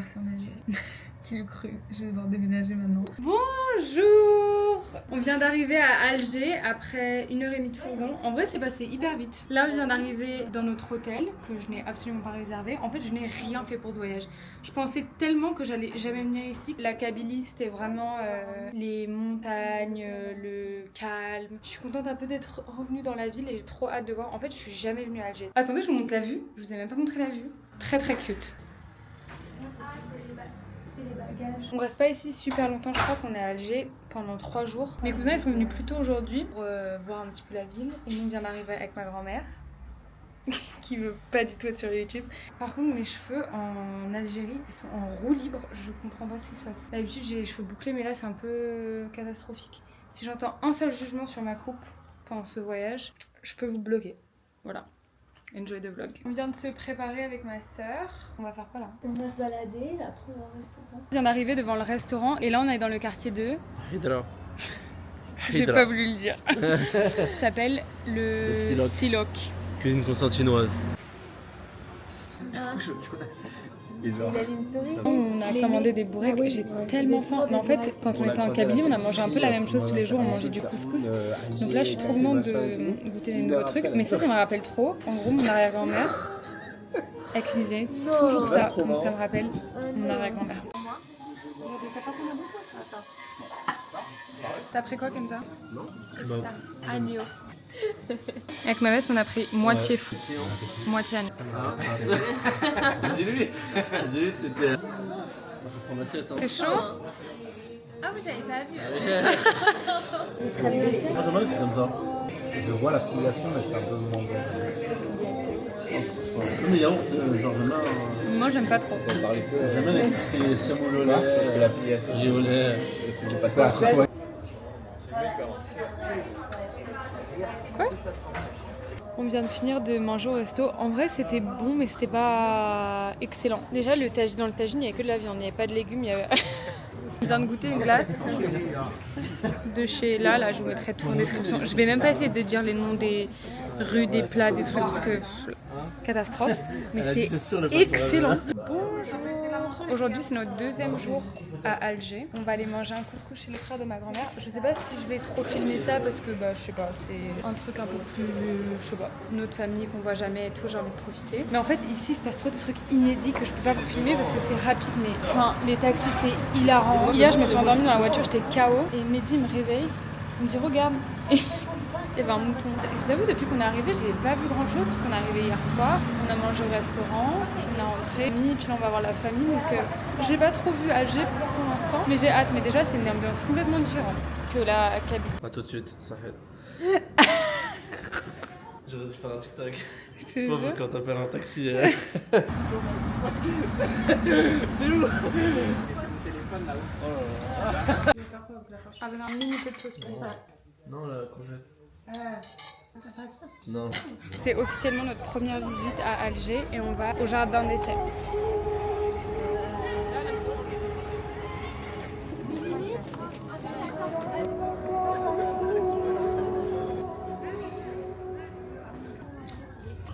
partir en Algérie. Qui l'eût cru? Je vais devoir déménager maintenant. Bonjour! On vient d'arriver à Alger après 1h30 de fourgon. En vrai, c'est passé hyper vite. Là, on vient d'arriver dans notre hôtel que je n'ai absolument pas réservé. En fait, je n'ai rien fait pour ce voyage. Je pensais tellement que j'allais jamais venir ici. La Kabylie, c'était vraiment les montagnes, le calme. Je suis contente un peu d'être revenue dans la ville et j'ai trop hâte de voir. En fait, je suis jamais venue à Alger. Attendez, je vous montre la vue. Je vous ai même pas montré la vue. Très très cute. On reste pas ici super longtemps, je crois qu'on est à Alger pendant 3 jours. Mes cousins ils sont venus plus tôt aujourd'hui pour voir un petit peu la ville. Et nous on vient d'arriver avec ma grand-mère qui veut pas du tout être sur YouTube. Par contre mes cheveux en Algérie ils sont en roue libre, je comprends pas ce qui se passe. D'habitude j'ai les cheveux bouclés mais là c'est un peu catastrophique. Si j'entends un seul jugement sur ma coupe pendant ce voyage, je peux vous bloquer. Voilà. Enjoy the vlog. On vient de se préparer avec ma sœur. On va faire quoi là? On va se balader, après on va au restaurant. On vient d'arriver devant le restaurant et là on est dans le quartier 2. Hydra. J'ai pas voulu le dire. Ça s'appelle le Siloc. Cuisine constantinoise. Ah. Il Il avait une story. On a commandé des bourrecs, j'ai tellement faim. Mais en fait, quand on était en Kabylie, on a mangé un peu la même chose tous les jours, on mangeait du couscous. Donc là, je suis trop contente de goûter des nouveaux trucs. Mais ça me rappelle trop. En gros, mon arrière-grand-mère, elle cuisinait toujours ça. Donc ça me rappelle mon arrière-grand-mère. T'as pris quoi comme ça? Agneau. Avec ma veste, on a pris moitié fou, moitié agneau. Dis-lui, t'étais. C'est chaud? Ah oui, j'avais pas vu. Moi j'aimerais être comme ça. Je vois la filiation, mais c'est un peu moins bon. Mais yaourt, genre j'aime bien. Moi, j'aime pas trop. J'aime bien les semoule au lait, La filiation, j'ai au lait. j'ai passé à ce soir. Quoi? On vient de finir de manger au resto. En vrai, c'était bon, mais c'était pas excellent. Déjà, dans le tagine, il n'y avait que de la viande, il n'y avait pas de légumes. On vient de goûter une glace de chez là, je vous mettrai tout en description. Je vais même pas essayer de dire les noms des rues, des plats, des trucs, parce que catastrophe. Mais c'est excellent. Bonjour. Aujourd'hui, c'est notre 2e jour à Alger. On va aller manger un couscous chez le frère de ma grand-mère. Je sais pas si je vais trop filmer ça parce que je sais pas, c'est un truc un peu plus, je sais pas, notre famille qu'on voit jamais et tout, j'ai envie de profiter. Mais en fait, ici, il se passe trop de trucs inédits que je peux pas vous filmer parce que c'est rapide, mais enfin, les taxis, c'est hilarant. Hier, je me suis endormie dans la voiture, j'étais KO et Mehdi me réveille, il me dit regarde. Et il y avait un mouton. Je vous avoue, depuis qu'on est arrivé, j'ai pas vu grand chose parce qu'on est arrivé hier soir. On a mangé au restaurant, on est rentré, puis là on va voir la famille. Donc j'ai pas trop vu Alger pour l'instant, mais j'ai hâte. Mais déjà, c'est une ambiance complètement différente que la Kabylie. A tout de suite, ça fait. Je vais faire un TikTok. Je te Pauvre jure. quand t'appelles un taxi. C'est où? Avec un mini peu de sauce pour ça. Non, la courgette. Non. C'est officiellement notre première visite à Alger et on va au jardin d'essai.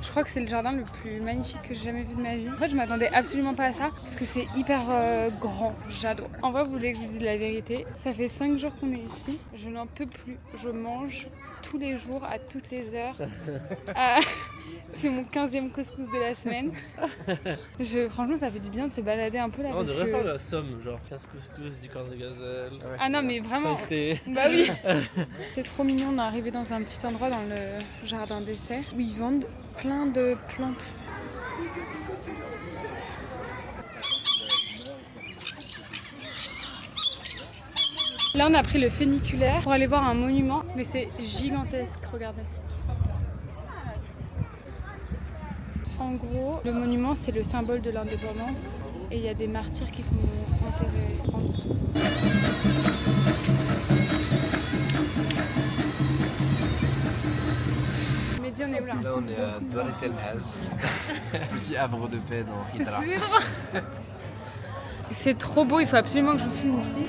Je crois que c'est le jardin le plus magnifique que j'ai jamais vu de ma vie. En fait, je m'attendais absolument pas à ça parce que c'est hyper grand. J'adore. En vrai, vous voulez que je vous dise la vérité? Ça fait 5 jours qu'on est ici. Je n'en peux plus. Je mange tous les jours, à toutes les heures. C'est mon 15e couscous de la semaine. Franchement, ça fait du bien de se balader un peu là. On parce devrait que... faire la somme, genre 15 couscous, 10 cornes de gazelle. Ah non, mais vraiment. Feuilleté. Bah oui. C'est trop mignon. On est arrivé dans un petit endroit dans le jardin d'essai où ils vendent plein de plantes. Là, on a pris le funiculaire pour aller voir un monument, mais c'est gigantesque, regardez. En gros, le monument, c'est le symbole de l'indépendance et il y a des martyrs qui sont enterrés en dessous. Mehdi, on est où là? Là, on est à Douarret El Az, petit havre de paix dans Hydra. C'est trop beau, il faut absolument que je vous filme ici.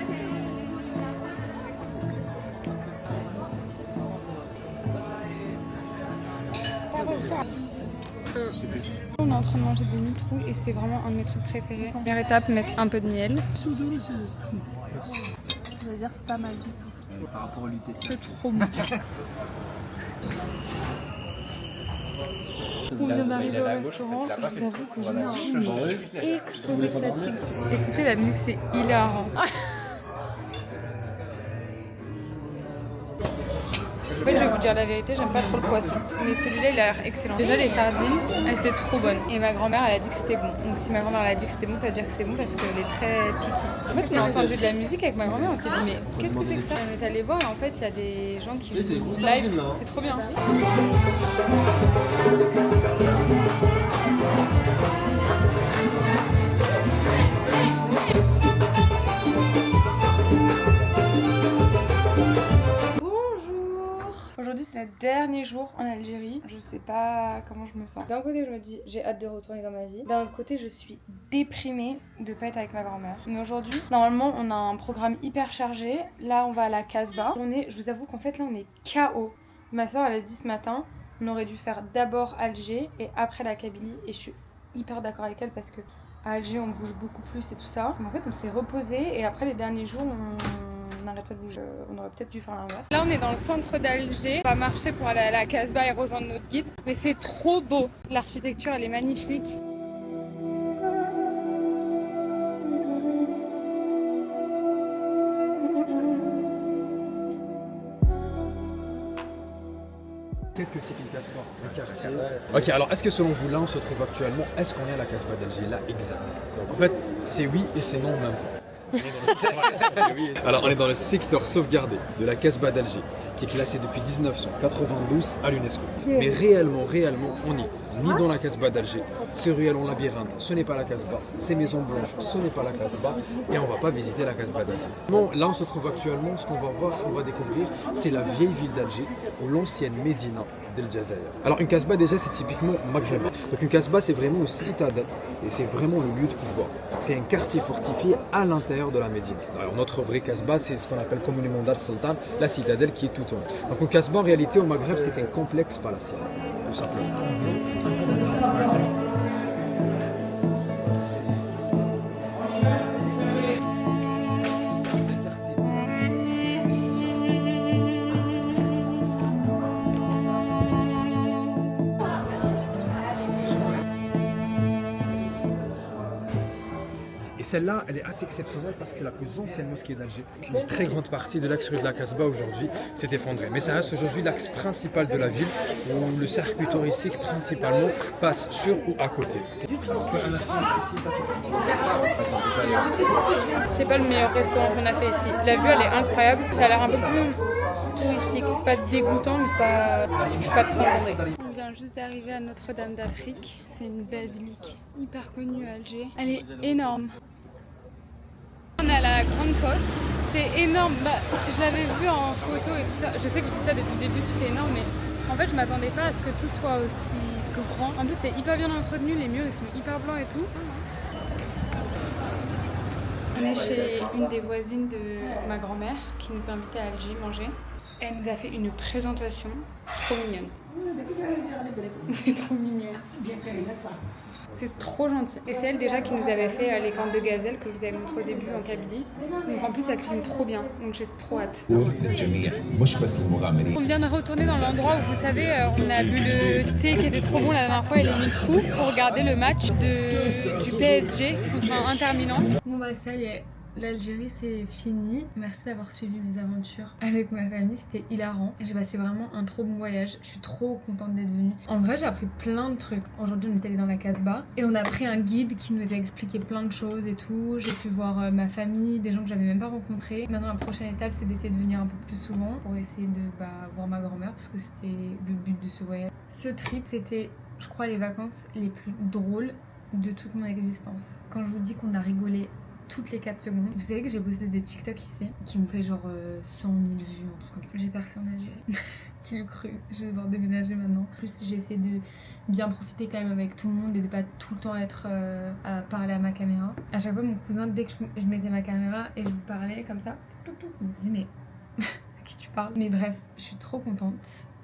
On on est en train de manger des mitrous et c'est vraiment un de mes trucs préférés. Première étape, mettre un peu de miel. Je veux dire, c'est pas mal du tout. Par rapport au l'UTC. C'est trop bon. On vient d'arriver au restaurant, je vous avoue que je suis explosée de fatigue. Écoutez, la musique c'est hilarant. En fait, je vais vous dire la vérité, j'aime pas trop le poisson. Mais celui-là, il a l'air excellent. Déjà, les sardines, elles étaient trop bonnes. Et ma grand-mère, elle a dit que c'était bon. Donc, si ma grand-mère elle a dit que c'était bon, ça veut dire que c'est bon parce qu'elle est très picky. En fait, on a entendu de la musique avec ma grand-mère, on s'est dit, mais qu'est-ce que c'est que ça? On est allé voir et en fait, il y a des gens qui jouent live. C'est trop bien. Aujourd'hui c'est le dernier jour en Algérie, je sais pas comment je me sens. D'un côté je me dis j'ai hâte de retourner dans ma vie, d'un autre côté je suis déprimée de pas être avec ma grand-mère. Mais aujourd'hui normalement on a un programme hyper chargé, là on va à la Casbah. Je vous avoue qu'en fait là on est KO. Ma soeur elle a dit ce matin on aurait dû faire d'abord Alger et après la Kabylie et je suis hyper d'accord avec elle parce que à Alger on bouge beaucoup plus et tout ça. Mais en fait on s'est reposé et après les derniers jours on n'arrête pas de bouger. On aurait peut-être dû faire l'inverse. Là on est dans le centre d'Alger. On va marcher pour aller à la Casbah et rejoindre notre guide. Mais c'est trop beau. L'architecture elle est magnifique. Qu'est-ce que c'est qu'une Casbah? Un quartier. Ok, alors est-ce que selon vous, là on se trouve actuellement, est-ce qu'on est à la Casbah d'Alger? Là, exact. En fait, c'est oui et c'est non en même temps. Alors on est dans le secteur sauvegardé de la Casbah d'Alger qui est classé depuis 1992 à l'UNESCO. Mais réellement, on est ni dans la Casbah d'Alger, ce ruelle en labyrinthe, ce n'est pas la Casbah, ces maisons blanches, ce n'est pas la Casbah et on va pas visiter la Casbah d'Alger. Bon, là on se trouve actuellement, ce qu'on va voir, ce qu'on va découvrir, c'est la vieille ville d'Alger ou l'ancienne Médina d'El Jazair. Alors une Casbah déjà c'est typiquement maghrébin. Donc une Casbah c'est vraiment une citadelle et c'est vraiment le lieu de pouvoir. C'est un quartier fortifié à l'intérieur de la Médine. Alors notre vrai Casbah c'est ce qu'on appelle communément Dar Sultan, la citadelle qui est tout en haut. Donc une Casbah en réalité au Maghreb c'est un complexe palatial, tout simplement. Et celle-là, elle est assez exceptionnelle parce que c'est la plus ancienne mosquée d'Alger. Une très grande partie de l'axe rue de la Casbah aujourd'hui s'est effondrée. Mais ça reste aujourd'hui l'axe principal de la ville où le circuit touristique principalement passe sur ou à côté. C'est pas le meilleur restaurant qu'on a fait ici. La vue elle est incroyable, ça a l'air un peu plus touristique. C'est pas dégoûtant mais je suis pas transcendée. On vient juste d'arriver à Notre-Dame d'Afrique. C'est une basilique hyper connue à Alger. Elle est énorme. On est à la Grande Poste. C'est énorme. Je l'avais vu en photo et tout ça. Je sais que je dis ça depuis le début, tout est énorme, mais en fait je m'attendais pas à ce que tout soit aussi grand. En plus c'est hyper bien entretenu, les murs ils sont hyper blancs et tout. On est chez une des voisines de ma grand-mère qui nous a invités à Alger manger. Elle nous a fait une présentation trop mignonne. C'est trop mignon. C'est trop gentil. Et c'est elle déjà qui nous avait fait les cornes de gazelle que je vous avais montré au début en Kabylie. Donc en plus elle cuisine trop bien, donc j'ai trop hâte. On vient de retourner dans l'endroit où vous savez on a bu le thé qui était trop bon la dernière fois et les mitrous pour regarder le match du PSG contre Inter Milan. Bon bah ça y est, l'Algérie c'est fini. Merci d'avoir suivi mes aventures avec ma famille, c'était hilarant. J'ai passé vraiment un trop bon voyage, je suis trop contente d'être venue. En vrai j'ai appris plein de trucs. Aujourd'hui on est allé dans la Casbah et on a pris un guide qui nous a expliqué plein de choses et tout. J'ai pu voir ma famille, des gens que j'avais même pas rencontrés. Maintenant la prochaine étape c'est d'essayer de venir un peu plus souvent pour essayer de voir ma grand-mère parce que c'était le but de ce voyage. Ce trip c'était, je crois, les vacances les plus drôles de toute mon existence. Quand je vous dis qu'on a rigolé toutes les 4 secondes. Vous savez que j'ai posté des TikTok ici qui m'ont fait genre 100 000 vues, un truc comme ça. J'ai percé en Algérie. Qui l'eût cru? Je vais devoir déménager maintenant. En plus j'ai essayé de bien profiter quand même avec tout le monde et de pas tout le temps être à parler à ma caméra. À chaque fois mon cousin, dès que je mettais ma caméra et je vous parlais comme ça, il me dit mais à qui tu parles? Mais bref, je suis trop contente.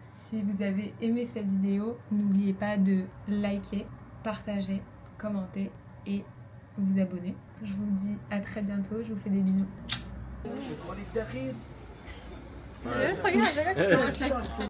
Si vous avez aimé cette vidéo, n'oubliez pas de liker, partager, commenter et vous abonner. Je vous dis à très bientôt, je vous fais des bisous. On se regarde à chaque fois que tu manges la